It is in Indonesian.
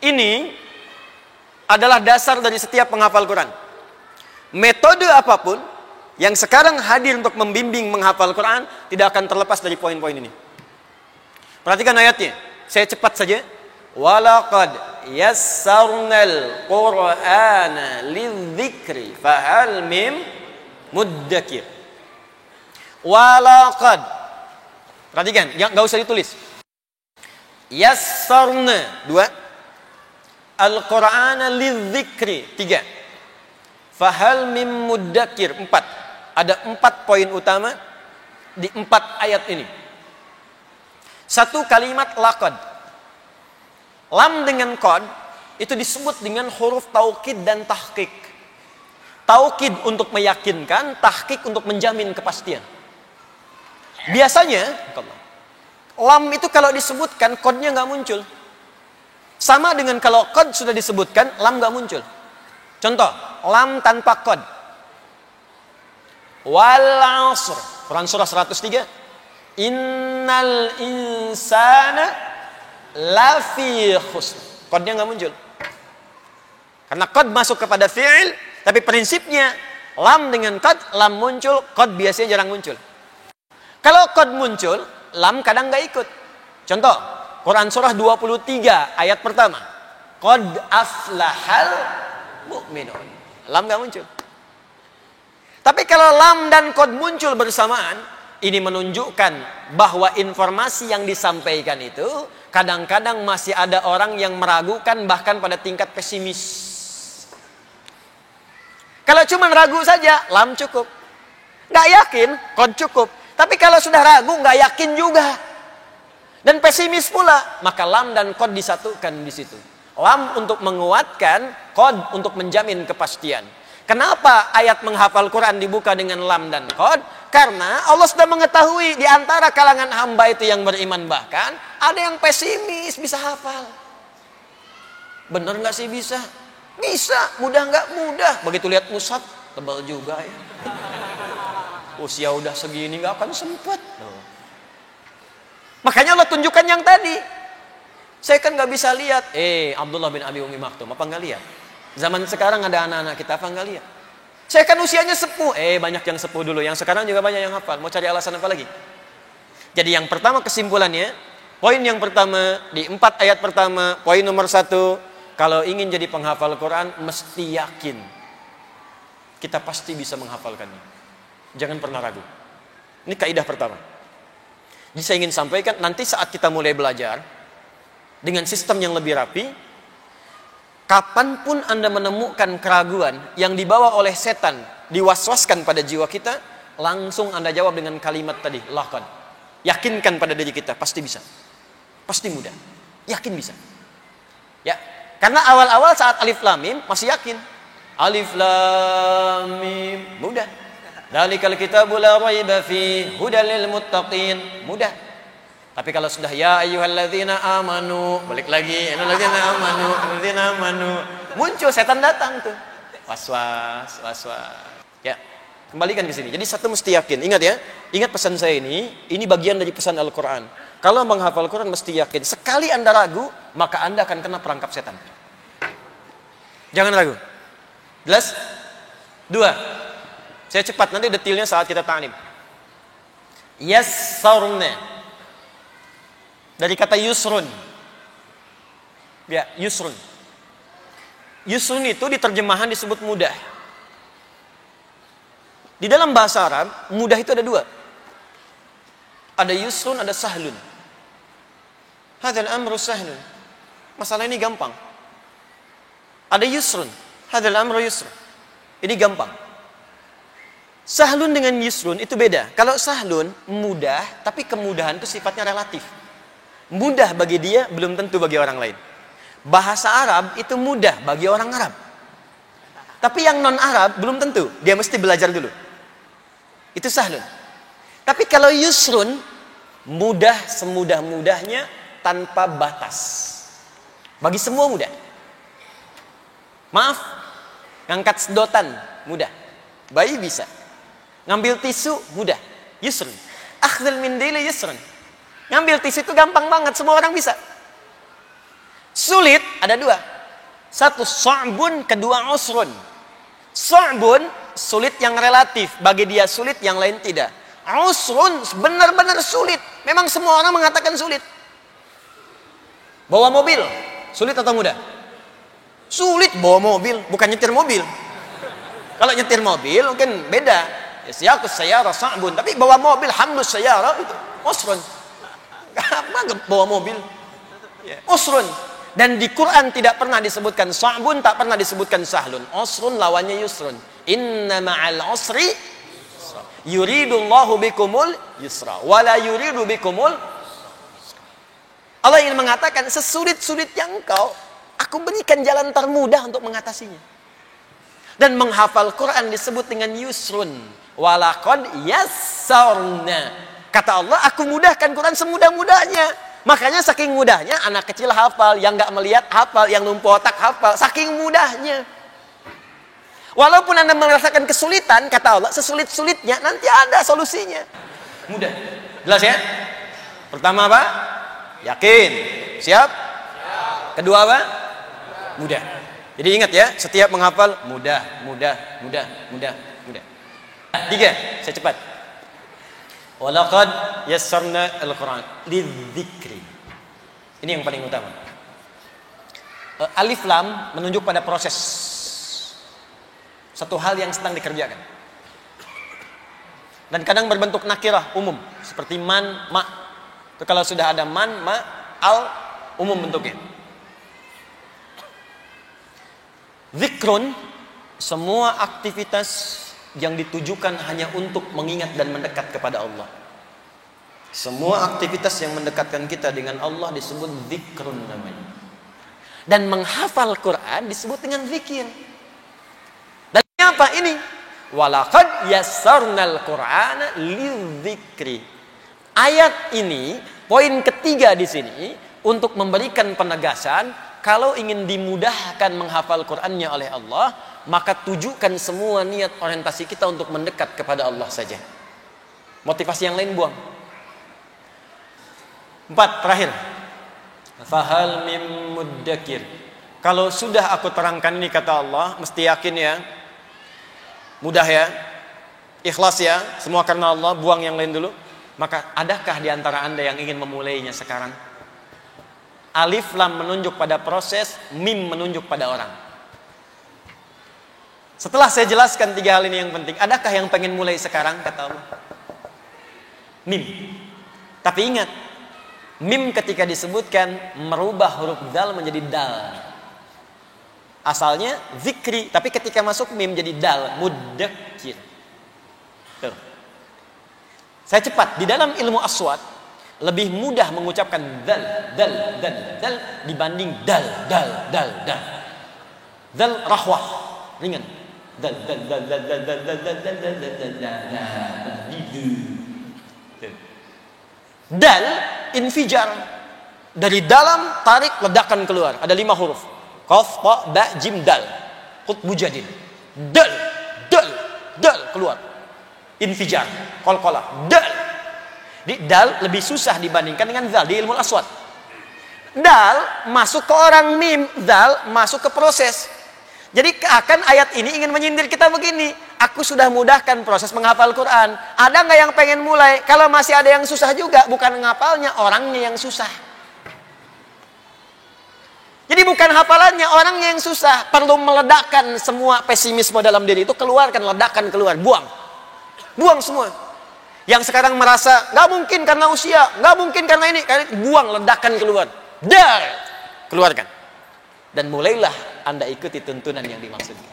Ini adalah dasar dari setiap penghafal Quran. Metode apapun yang sekarang hadir untuk membimbing menghafal Quran tidak akan terlepas dari poin-poin ini. Perhatikan ayatnya. Saya cepat saja. Walaqad yassarnal Qur'ana lidzikri fahal mim muddakir. Walaqad. Perhatikan, enggak usah ditulis. Yassarna 2. Al-Qur'ana lidzikri 3. Fahal mim muddakir 4. Ada 4 poin utama di 4 ayat ini. Satu kalimat laqad. Lam dengan qad itu disebut dengan huruf taukid dan tahqiq. Taukid untuk meyakinkan, tahqiq untuk menjamin kepastian. Biasanya lam itu kalau disebutkan qadnya nggak muncul. Sama dengan kalau qad sudah disebutkan, lam nggak muncul. Contoh, lam tanpa qad. Wal 'asr. Quran surah 103. Innal insana lafi khusr. Qadnya nggak muncul. Karena qad masuk kepada fi'il, tapi prinsipnya lam dengan qad, lam muncul, qad biasanya jarang muncul. Kalau qad muncul, lam kadang nggak ikut. Contoh, Quran surah 23 ayat pertama. Qad aflahal mu'minun. Lam nggak muncul. Tapi kalau lam dan qad muncul bersamaan, ini menunjukkan bahwa informasi yang disampaikan itu kadang-kadang masih ada orang yang meragukan bahkan pada tingkat pesimis. Kalau cuma ragu saja, lam cukup. Nggak yakin, qad cukup. Tapi kalau sudah ragu, nggak yakin juga. Dan pesimis pula, maka lam dan qad disatukan di situ. Lam untuk menguatkan, qad untuk menjamin kepastian. Kenapa ayat menghafal Quran dibuka dengan lam dan qad? Karena Allah sudah mengetahui di antara kalangan hamba itu yang beriman, bahkan ada yang pesimis bisa hafal. Bener nggak sih bisa? Bisa. Mudah nggak? Mudah. Begitu lihat mushaf, tebal juga ya. Usia udah segini nggak akan sempat. Makanya Allah tunjukkan yang tadi. Saya kan nggak bisa lihat. Abdullah bin Abi Umi Maktum, apa nggak lihat? Zaman sekarang ada anak-anak kita, apa nggak lihat? Saya kan usianya sepuh. Banyak yang sepuh dulu. Yang sekarang juga banyak yang hafal. Mau cari alasan apa lagi? Jadi yang pertama kesimpulannya, poin yang pertama di 4 ayat pertama, poin nomor 1, kalau ingin jadi penghafal Quran, mesti yakin kita pasti bisa menghafalkannya. Jangan pernah ragu. Ini kaidah pertama. Jadi saya ingin sampaikan, nanti saat kita mulai belajar dengan sistem yang lebih rapi, kapanpun Anda menemukan keraguan yang dibawa oleh setan, diwaswaskan pada jiwa kita, langsung Anda jawab dengan kalimat tadi, laqad. Yakinkan pada diri kita, pasti bisa. Pasti mudah. Yakin bisa. Ya, karena awal-awal saat alif lam mim masih yakin. Alif lam mim, mudah. Dzalikal kitabu la raiba fi hudal lil muttaqin, mudah. Tapi kalau sudah ya ayyuhalladzina amanu, balik lagi alladzina amanu, muncul setan datang tuh. Waswas. Ya, kembalikan ke sini. Jadi satu mesti yakin. Ingat ya, ingat pesan saya ini bagian dari pesan Al-Qur'an. Kalau menghafal Quran mesti yakin. Sekali Anda ragu, maka Anda akan kena perangkap setan. Jangan ragu. Jelas? 2. Saya cepat, nanti detailnya saat kita ta'lim. Yassarna. Dari kata yusrun. Ya, yusrun. Yusrun itu di terjemahan disebut mudah. Di dalam bahasa Arab, mudah itu ada 2. Ada yusrun, ada sahlun. Hadzal amru sahlun. Masalah ini gampang. Ada yusrun. Hadzal amru yusrun. Ini gampang. Sahlun dengan yusrun itu beda. Kalau sahlun mudah, tapi kemudahan itu sifatnya relatif. Mudah bagi dia belum tentu bagi orang lain. Bahasa Arab itu mudah bagi orang Arab. Tapi yang non Arab belum tentu. Dia mesti belajar dulu. Itu sahlun. Tapi kalau yusrun, mudah semudah-mudahnya tanpa batas. Bagi semua mudah. Maaf, ngangkat sedotan mudah. Bayi bisa. Ngambil tisu mudah, yusrun. Akhdhul mindili yusrun. Ngambil tisu itu gampang banget, semua orang bisa. Sulit ada dua. Satu sa'bun, kedua usrun. Sa'bun sulit yang relatif, bagi dia sulit, yang lain tidak. Usrun benar-benar sulit. Memang semua orang mengatakan sulit. Bawa mobil, sulit atau mudah? Sulit bawa mobil, bukan nyetir mobil. Kalau nyetir mobil mungkin beda. Siyaqus sayyara sa'bun, tapi bawa mobil hamlus sayyara itu usrun. Apa bawa mobil? Usrun. Dan di Quran tidak pernah disebutkan sa'bun, tak pernah disebutkan sahlun. Usrun lawannya yusrun. Inna ma'al usri yuridullahu bikumul yusra wala yuridu bikumul. Allah ingin mengatakan sesulit-sulitnya engkau, aku berikan jalan termudah untuk mengatasinya. Dan menghafal Quran disebut dengan yusrun. Walaqad yassarna. Kata Allah, aku mudahkan Quran semudah-mudahnya. Makanya saking mudahnya anak kecil hafal, yang nggak melihat hafal, yang lumpuh otak hafal, saking mudahnya. Walaupun Anda merasakan kesulitan, kata Allah, sesulit-sulitnya nanti ada solusinya. Mudah. Jelas ya? Pertama apa? Yakin. Siap? Kedua apa? Mudah. Jadi ingat ya, setiap menghafal mudah. Tiga, saya cepat. Walaqad yassarna al-Quran lidzikri. Ini yang paling utama. Alif lam menunjuk pada proses. Satu hal yang sedang dikerjakan. Dan kadang berbentuk nakirah umum, seperti man, ma. Itu kalau sudah ada man, ma, al, umum bentuknya. Zikrun, semua aktivitas yang ditujukan hanya untuk mengingat dan mendekat kepada Allah. Semua aktivitas yang mendekatkan kita dengan Allah disebut zikrun namanya. Dan menghafal Quran disebut dengan zikir. Dan apa ini? Walaqad yassarnal Qur'ana lidzikri. Ayat ini, poin ketiga di sini untuk memberikan penegasan kalau ingin dimudahkan menghafal Qur'annya oleh Allah, maka tujukan semua niat orientasi kita untuk mendekat kepada Allah saja. Motivasi yang lain buang. 4, terakhir. Fahal mim muddakir. Kalau sudah aku terangkan ini kata Allah, mesti yakin ya. Mudah ya. Ikhlas ya. Semua karena Allah, buang yang lain dulu. Maka adakah di antara Anda yang ingin memulainya sekarang? Alif lam menunjuk pada proses, mim menunjuk pada orang. Setelah saya jelaskan 3 hal ini yang penting, adakah yang pengen mulai sekarang kata Allah? Mim. Tapi ingat, mim ketika disebutkan merubah huruf dal menjadi dal. Asalnya zikri, tapi ketika masuk mim jadi dal, muddakir. Tuh. Saya cepat, di dalam ilmu aswat lebih mudah mengucapkan dal dibanding dal. Dal rahwah, ringan. Dal. Dal infijar, dari dalam tarik ledakan keluar. Ada 5 huruf. Qaf, ta, ba, jim, dal. Qutbu jadid. Dal keluar. Infijar, qalqalah. Dal. Di dal lebih susah dibandingkan dengan zal di ilmu aswat. Dal masuk ke orang mim, zal masuk ke proses. Jadi akan ayat ini ingin menyindir kita begini. Aku sudah mudahkan proses menghafal Quran. Ada nggak yang pengen mulai? Kalau masih ada yang susah juga, bukan ngapalnya, orangnya yang susah. Jadi bukan hafalannya, orangnya yang susah. Perlu meledakkan semua pesimisme dalam diri itu, keluarkan, ledakan keluar, buang semua. Yang sekarang merasa nggak mungkin karena usia, nggak mungkin karena ini, buang, ledakan keluar, keluarkan. Dan mulailah Anda ikuti tuntunan yang dimaksudkan.